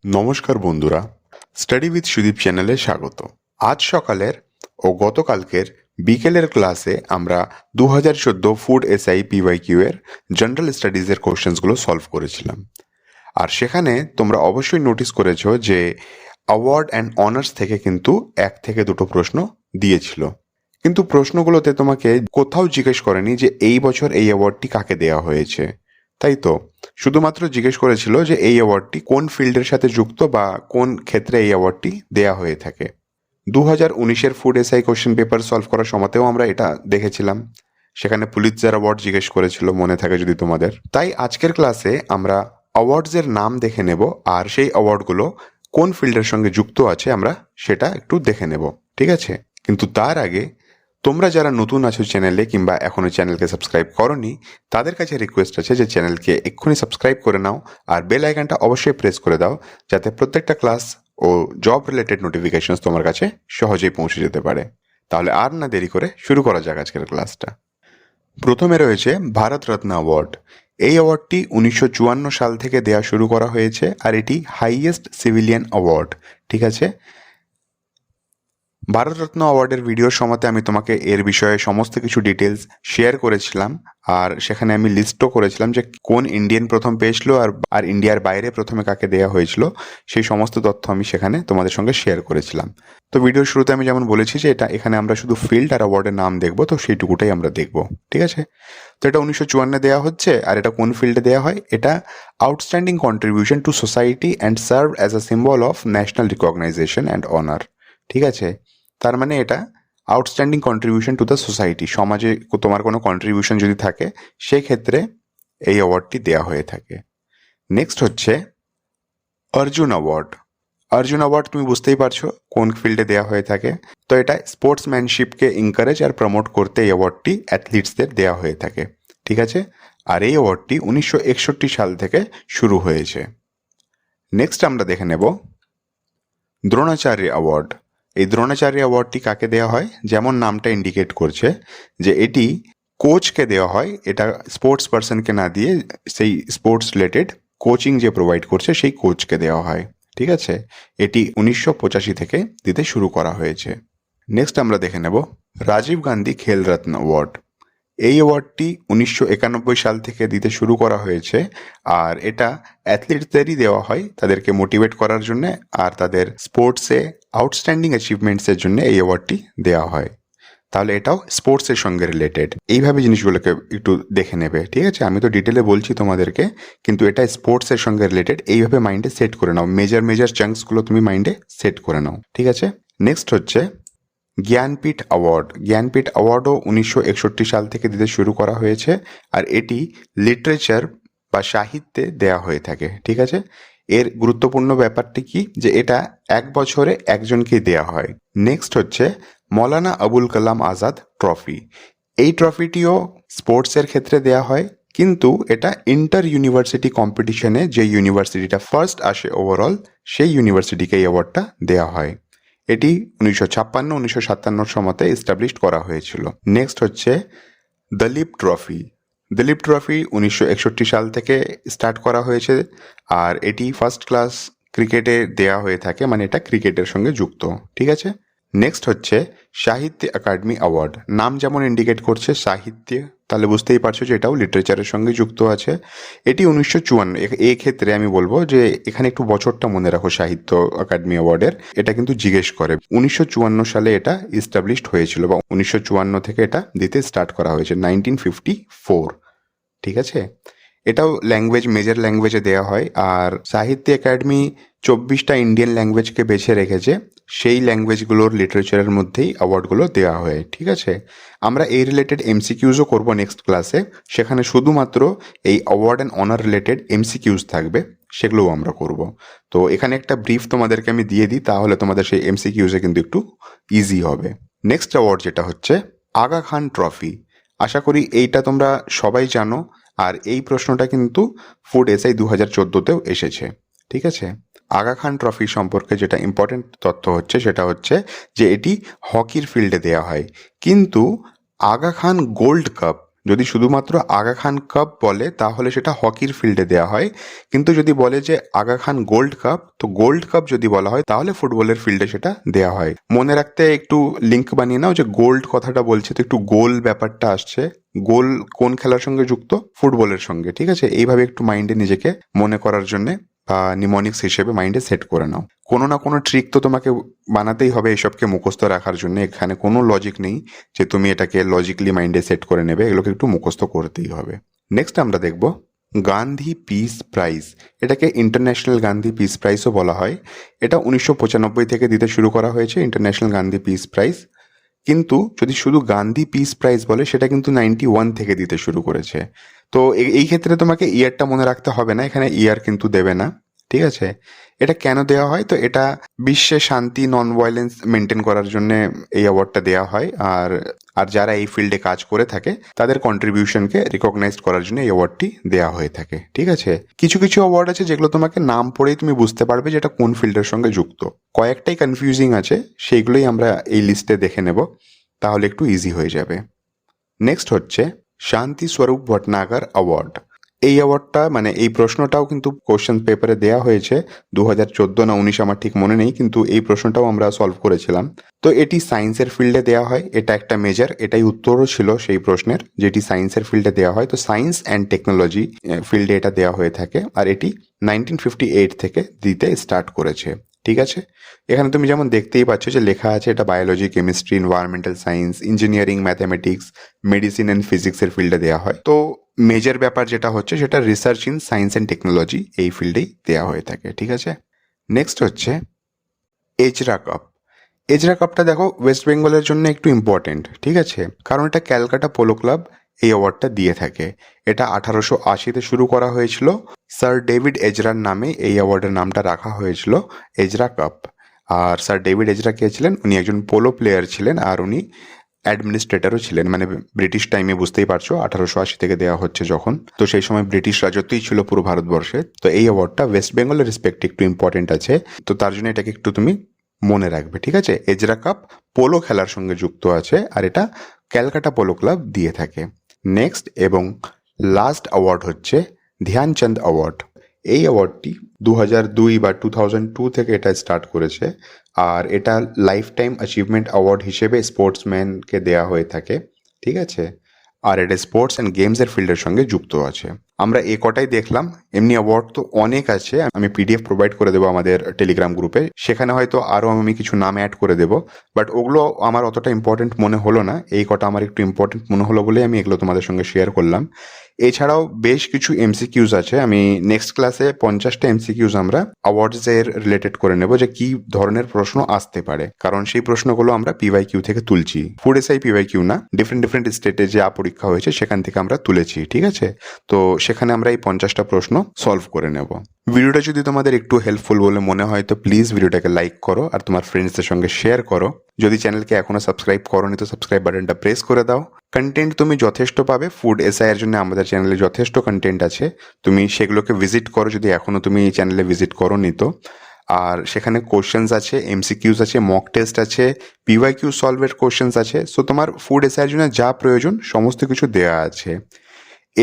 নমস্কার বন্ধুরা, study with Sudip চ্যানেলে স্বাগত। আজ সকালের ও গতকালকের বিকেলের ক্লাসে আমরা 2014 ফুড এসআই পিওয়াইকিউ এর জেনারেল স্টাডিজের কোশ্চেন্সগুলো সলভ করেছিলাম। আর সেখানে তোমরা অবশ্যই নোটিস করেছো যে অ্যাওয়ার্ড অ্যান্ড অনার্স থেকে কিন্তু 1 থেকে 2 প্রশ্ন দিয়েছিল, কিন্তু প্রশ্নগুলোতে তোমাকে কোথাও জিজ্ঞেস করেনি যে এই বছর এই অ্যাওয়ার্ডটি কাকে দেওয়া হয়েছে, তাই তো? শুধুমাত্র জিজ্ঞেস করেছিল যে এই অ্যাওয়ার্ডটি কোন ফিল্ডের সাথে যুক্ত বা কোন ক্ষেত্রে এই অ্যাওয়ার্ডটি দেয়া হয়ে থাকে। 2019-এর food SI question paper solve করার সময়তেও আমরা এটা দেখেছিলাম। সেখানে পুলিৎজার অ্যাওয়ার্ড জিজ্ঞেস করেছিল, মনে থাকে যদি তোমাদের। তাই আজকের ক্লাসে আমরা অ্যাওয়ার্ডসের নাম দেখে নেব আর সেই অ্যাওয়ার্ডগুলো কোন ফিল্ডের সঙ্গে যুক্ত আছে আমরা সেটা একটু দেখে নেব, ঠিক আছে? কিন্তু তার আগে তোমরা যারা নতুন আছো চ্যানেলে কিংবা এখনো চ্যানেলকে সাবস্ক্রাইব করনি, তাদের কাছে রিকোয়েস্ট আছে যে চ্যানেলকে এক্ষুনি সাবস্ক্রাইব করে নাও আর বেল আইকনটা অবশ্যই প্রেস করে দাও, যাতে প্রত্যেকটা ক্লাস ও জব রিলেটেড নোটিফিকেশনস তোমার কাছে সহজেই পৌঁছে যেতে পারে। তাহলে আর না দেরি করে শুরু করা যাক আজকের ক্লাসটা। প্রথমে রয়েছে ভারতরত্ন অ্যাওয়ার্ড। এই অ্যাওয়ার্ডটি 1954 সাল থেকে দেয়া শুরু করা হয়েছে আর এটি হাইয়েস্ট সিভিলিয়ান অ্যাওয়ার্ড, ঠিক আছে? ভারতরত্ন অ্যাওয়ার্ডের ভিডিওর সময়তে আমি তোমাকে এর বিষয়ে সমস্ত কিছু ডিটেলস শেয়ার করেছিলাম আর সেখানে আমি লিস্টও করেছিলাম যে কোন ইন্ডিয়ান প্রথম পেয়েছিল আর ইন্ডিয়ার বাইরে প্রথমে কাকে দেওয়া হয়েছিল, সেই সমস্ত তথ্য আমি সেখানে তোমাদের সঙ্গে শেয়ার করেছিলাম। তো ভিডিওর শুরুতে আমি যেমন বলেছি যে এখানে আমরা শুধু ফিল্ড আর অ্যাওয়ার্ডের নাম দেখবো, তো সেইটুকুটাই আমরা দেখবো, ঠিক আছে? তো এটা 1954 দেওয়া হচ্ছে আর এটা কোন ফিল্ডে দেওয়া হয়? এটা outstanding contribution to society and serve as a symbol of national recognition and honour, ঠিক আছে? তার মানে এটা outstanding contribution to the society, সমাজে তোমার কোনো কন্ট্রিবিউশন যদি থাকে সেক্ষেত্রে এই অ্যাওয়ার্ডটি দেওয়া হয়ে থাকে। নেক্সট হচ্ছে অর্জুন অ্যাওয়ার্ড। অর্জুন অ্যাওয়ার্ড তুমি বুঝতেই পারছো কোন ফিল্ডে দেওয়া হয়ে থাকে। তো এটা স্পোর্টসম্যানশিপকে এনকারেজ আর প্রমোট করতে এই অ্যাওয়ার্ডটি অ্যাথলিটসদের দেওয়া হয়ে থাকে, ঠিক আছে? আর এই অ্যাওয়ার্ডটি 1961 সাল থেকে শুরু হয়েছে। নেক্সট আমরা দেখে নেব দ্রোণাচার্য অ্যাওয়ার্ড। এই দ্রোণাচার্য অ্যাওয়ার্ডটি কাকে দেওয়া হয়? যেমন নামটা ইন্ডিকেট করছে যে এটি কোচকে দেওয়া হয়, এটা স্পোর্টস পার্সনকে না দিয়ে সেই স্পোর্টস রিলেটেড কোচিং যে প্রোভাইড করছে সেই কোচকে দেওয়া হয়, ঠিক আছে? এটি 1985 থেকে দিতে শুরু করা হয়েছে। নেক্সট আমরা দেখে নেব রাজীব গান্ধী খেলরত্ন অ্যাওয়ার্ড। এই অ্যাওয়ার্ডটি 1991 সাল থেকে দিতে শুরু করা হয়েছে আর এটা অ্যাথলিটসদেরই দেওয়া হয় তাদেরকে মোটিভেট করার জন্য আর তাদের স্পোর্টসে আউটস্ট্যান্ডিং অ্যাচিভমেন্টসের জন্য এই অ্যাওয়ার্ডটি দেওয়া হয়। তাহলে এটাও স্পোর্টসের সঙ্গে রিলেটেড, এইভাবে জিনিসগুলোকে একটু দেখে নেবে, ঠিক আছে? আমি তো ডিটেলে বলছি তোমাদেরকে, কিন্তু এটা স্পোর্টসের সঙ্গে রিলেটেড, এইভাবে মাইন্ডে সেট করে নাও। মেজর চাঙ্কসগুলো তুমি মাইন্ডে সেট করে নাও, ঠিক আছে? নেক্সট হচ্ছে জ্ঞানপীঠ অ্যাওয়ার্ড। জ্ঞানপীঠ অ্যাওয়ার্ডও 1961 সাল থেকে দিতে শুরু করা হয়েছে আর এটি লিটারেচার বা সাহিত্যে দেয়া হয়ে থাকে, ঠিক আছে? এর গুরুত্বপূর্ণ ব্যাপারটি কি যে এটা 1 বছরে একজনকেই দেয়া হয়। নেক্সট হচ্ছে মৌলানা আবুল কালাম আজাদ ট্রফি। এই ট্রফিটিও স্পোর্টসের ক্ষেত্রে দেয়া হয়, কিন্তু এটা ইন্টার ইউনিভার্সিটি কম্পিটিশনে যে ইউনিভার্সিটিটা ফার্স্ট আসে ওভারঅল সেই ইউনিভার্সিটিকে এই অ্যাওয়ার্ডটা দেওয়া হয়। এটি 1956-1957 সময়তে এস্টাবলিশ করা হয়েছিল। নেক্সট হচ্ছে দলীপ ট্রফি। দলীপ ট্রফি 1961 সাল থেকে স্টার্ট করা হয়েছে আর এটি ফার্স্ট ক্লাস ক্রিকেটে দেয়া হয়ে থাকে, মানে এটা ক্রিকেটের সঙ্গে যুক্ত, ঠিক আছে? নেক্সট হচ্ছে সাহিত্য একাডেমি অ্যাওয়ার্ড। নাম যেমন ইন্ডিকেট করছে সাহিত্য, তাহলে বুঝতেই পারছো যে এটাও লিটারেচারের সঙ্গে যুক্ত আছে। এটি 1954। এই ক্ষেত্রে আমি বলবো যে এখানে একটু বছরটা মনে রাখো সাহিত্য একাডেমি অ্যাওয়ার্ডের, এটা কিন্তু জিজ্ঞেস করে। 1954 সালে এটা ইস্টাবলিশড হয়েছিল বা 1954 থেকে এটা দিতে স্টার্ট করা হয়েছে, 1954, ঠিক আছে? এটাও ল্যাঙ্গুয়েজ, মেজর ল্যাঙ্গুয়েজে দেওয়া হয় আর সাহিত্য একাডেমি 24টা ইন্ডিয়ান ল্যাঙ্গুয়েজকে বেছে রেখেছে, সেই ল্যাঙ্গুয়েজগুলোর লিটারেচারের মধ্যেই অ্যাওয়ার্ডগুলো দেওয়া হয়, ঠিক আছে? আমরা এই রিলেটেড এমসিকিউজও করবো নেক্সট ক্লাসে, সেখানে শুধুমাত্র এই award and honour related MCQs থাকবে, সেগুলোও আমরা করব। তো এখানে একটা ব্রিফ তোমাদেরকে আমি দিয়ে দিই, তাহলে তোমাদের সেই এমসিকিউজে কিন্তু একটু ইজি হবে। নেক্সট অ্যাওয়ার্ড যেটা হচ্ছে আগা খান ট্রফি। আশা করি এইটা তোমরা সবাই জানো আর এই প্রশ্নটা কিন্তু ফুড এসআই 2014তেও এসেছে, ঠিক আছে? আগা খান ট্রফি সম্পর্কে যেটা ইম্পর্টেন্ট তথ্য হচ্ছে সেটা হচ্ছে যে এটি হকির ফিল্ডে দেওয়া হয়, কিন্তু আগা খান গোল্ড কাপ যদি শুধুমাত্র আগা খান কাপ বলে তাহলে সেটা হকির ফিল্ডে দেওয়া হয়, কিন্তু যদি বলে যে আগা খান গোল্ড কাপ, তো গোল্ড কাপ যদি বলা হয় তাহলে ফুটবলের ফিল্ডে সেটা দেওয়া হয়। মনে রাখতে একটু লিঙ্ক বানিয়ে নাও যে গোল্ড কথাটা বলছে তো একটু গোল ব্যাপারটা আসছে, গোল কোন খেলার সঙ্গে যুক্ত, ফুটবলের সঙ্গে, ঠিক আছে? এইভাবে একটু মাইন্ডে নিজেকে মনে করার জন্য বা নিমোনিক্স হিসেবে মাইন্ডে সেট করে নাও। কোনো না কোনো ট্রিক তো তোমাকে বানাতেই হবে এসবকে মুখস্থ রাখার জন্য, এখানে কোনো লজিক নেই যে তুমি এটাকে লজিক্যালি মাইন্ডে সেট করে নেবে, এগুলোকে একটু মুখস্থ করতেই হবে। নেক্সট আমরা দেখব গান্ধী পিস প্রাইজ। এটাকে ইন্টারন্যাশনাল গান্ধী পিস প্রাইজও বলা হয়। এটা 1995 থেকে দিতে শুরু করা হয়েছে ইন্টারন্যাশনাল গান্ধী পিস প্রাইজ, কিন্তু যদি শুধু গান্ধী পিস প্রাইজ বলে সেটা কিন্তু 91 থেকে দিতে শুরু করেছে। তো এই ক্ষেত্রে তোমাকে ইয়ারটা মনে রাখতে হবে না, এখানে ইয়ার কিন্তু দেবে না, ঠিক আছে? এটা কেন দেওয়া হয়? তো এটা বিশ্বে শান্তি, নন ভায়োলেন্স মেনটেন করার জন্য এই অ্যাওয়ার্ডটা দেওয়া হয়, আর আর যারা এই ফিল্ডে কাজ করে থাকে তাদের কন্ট্রিবিউশনকে রিকগনাইজ করার জন্য এই অ্যাওয়ার্ডটি দেওয়া হয়ে থাকে, ঠিক আছে? কিছু কিছু অ্যাওয়ার্ড আছে যেগুলো তোমাকে নাম পড়েই তুমি বুঝতে পারবে যে এটা কোন ফিল্ডের সঙ্গে যুক্ত। কয়েকটাই কনফিউজিং আছে, সেইগুলোই আমরা এই লিস্টে দেখে নেব, তাহলে একটু ইজি হয়ে যাবে। নেক্সট হচ্ছে শান্তি স্বরূপ ভটনাগর অ্যাওয়ার্ড। এই অ্যাওয়ার্ডটা মানে এই প্রশ্নটাও কিন্তু কোশ্চেন পেপারে দেওয়া হয়েছে 2014 না 19, আমার ঠিক মনে নেই, কিন্তু এই প্রশ্নটাও আমরা সলভ করেছিলাম। তো এটি সায়েন্সের ফিল্ডে দেওয়া হয়, এটা একটা মেজর, এটাই উত্তরও ছিল সেই প্রশ্নের, যেটি সায়েন্সের ফিল্ডে দেওয়া হয়। তো সায়েন্স অ্যান্ড টেকনোলজি ফিল্ডে এটা দেওয়া হয়ে থাকে, আর এটি 1958 থেকে দিতে স্টার্ট করেছে, ঠিক আছে? এখানে তুমি যেমন দেখতেই পাচ্ছ যে লেখা আছে এটা biology, chemistry, environmental science, engineering, mathematics, medicine and ফিজিক্সের ফিল্ডে দেওয়া হয়। তো মেজর ব্যাপার যেটা হচ্ছে সেটা research in science and technology এই ফিল্ডেই দেওয়া হয়ে থাকে, ঠিক আছে? নেক্সট হচ্ছে এজরা কাপ। এজরা কাপটা দেখো ওয়েস্ট বেঙ্গলের জন্য একটু ইম্পর্টেন্ট, ঠিক আছে? কারণ এটা ক্যালকাটা পোলো ক্লাব এই অ্যাওয়ার্ডটা দিয়ে থাকে। এটা 1880-তে শুরু করা হয়েছিল, স্যার ডেভিড এজরার নামে এই অ্যাওয়ার্ডের নামটা রাখা হয়েছিল এজরা কাপ। আর স্যার ডেভিড এজরা কে ছিলেন? উনি একজন পোলো প্লেয়ার ছিলেন, আর উনি অ্যাডমিনিস্ট্রেটরও ছিলেন, মানে ব্রিটিশ টাইমে, বুঝতেই পারছো 1880 থেকে দেওয়া হচ্ছে যখন, তো সেই সময় ব্রিটিশ রাজত্বই ছিল পুরো ভারতবর্ষে। তো এই অ্যাওয়ার্ডটা ওয়েস্ট বেঙ্গলের রেসপেক্টে একটু ইম্পর্টেন্ট আছে, তো তার জন্য এটাকে একটু তুমি মনে রাখবে, ঠিক আছে? এজরা কাপ পোলো খেলার সঙ্গে যুক্ত আছে, আর এটা ক্যালকাটা পোলো ক্লাব দিয়ে থাকে। নেক্সট এবং লাস্ট অ্যাওয়ার্ড হচ্ছে ধ্যানচাঁদ অ্যাওয়ার্ড। এই অ্যাওয়ার্ডটি 2002 বা 2002 থেকে এটা স্টার্ট করেছে, আর এটা লাইফ টাইম অ্যাচিভমেন্ট অ্যাওয়ার্ড হিসেবে স্পোর্টসম্যানকে দেওয়া হয়ে থাকে, ঠিক আছে? আর এটা স্পোর্টস অ্যান্ড গেমসের ফিল্ডের সঙ্গে যুক্ত আছে। আমরা এ কটাই দেখলাম, এমনি অ্যাওয়ার্ড তো অনেক আছে, আমি পিডিএফ প্রোভাইড করে দেবো আমাদের টেলিগ্রাম গ্রুপে, সেখানে হয়তো আরও আমি কিছু নাম অ্যাড করে দেবো, বাট ওগুলো আমার অতটা ইম্পর্টেন্ট মনে হলো না, এই কটা আমার একটু ইম্পর্টেন্ট মনে হলো বলে আমি এগুলো তোমাদের সঙ্গে শেয়ার করলাম। এছাড়াও বেশ কিছু এমসিকিউজ আছে, আমি নেক্সট ক্লাসে 50টা এমসিকিউজ আমরা অ্যাওয়ার্ডসের রিলেটেড করে নেব যে কি ধরনের প্রশ্ন আসতে পারে, কারণ সেই প্রশ্নগুলো আমরা পিওয়াই কিউ থেকে তুলছি, ফুড এসআই পিওয়াই কিউ না, ডিফারেন্ট ডিফারেন্ট স্টেটে যা পরীক্ষা হয়েছে সেখান থেকে আমরা তুলেছি, ঠিক আছে? তো সেখানে আমরা এই 50টা প্রশ্ন সলভ করে নেব। ভিডিওটা যদি তোমাদের একটু হেল্পফুল বলে মনে হয় তো প্লিজ ভিডিওটাকে লাইক করো আর তোমার ফ্রেন্ডসদের সঙ্গে শেয়ার করো। যদি চ্যানেলকে এখনো সাবস্ক্রাইব করোনি তো সাবস্ক্রাইব বাটনটা প্রেস করে দাও। কন্টেন্ট তুমি যথেষ্ট পাবে, ফুড এসআই এর জন্য আমাদের চ্যানেলে যথেষ্ট কন্টেন্ট আছে, তুমি সেগুলোকে ভিজিট করো যদি এখনো তুমি এই চ্যানেলে ভিজিট করোনি তো। আর সেখানে কোশ্চেন্স আছে, এমসিকিউজ আছে, মক টেস্ট আছে, পিওয়াইকিউ সলভের কোশ্চেন্স আছে, সো তোমার ফুড এসআই এর জন্য যা প্রয়োজন সমস্ত কিছু দেওয়া আছে।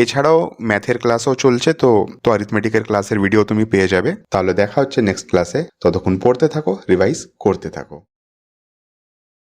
এছাড়াও ম্যাথের ক্লাসও চলছে, তো অ্যারিথমেটিকের ক্লাসের ভিডিও তুমি পেয়ে যাবে। তাহলে দেখা হচ্ছে নেক্সট ক্লাসে, ততক্ষণ পড়তে থাকো, রিভাইজ করতে থাকো।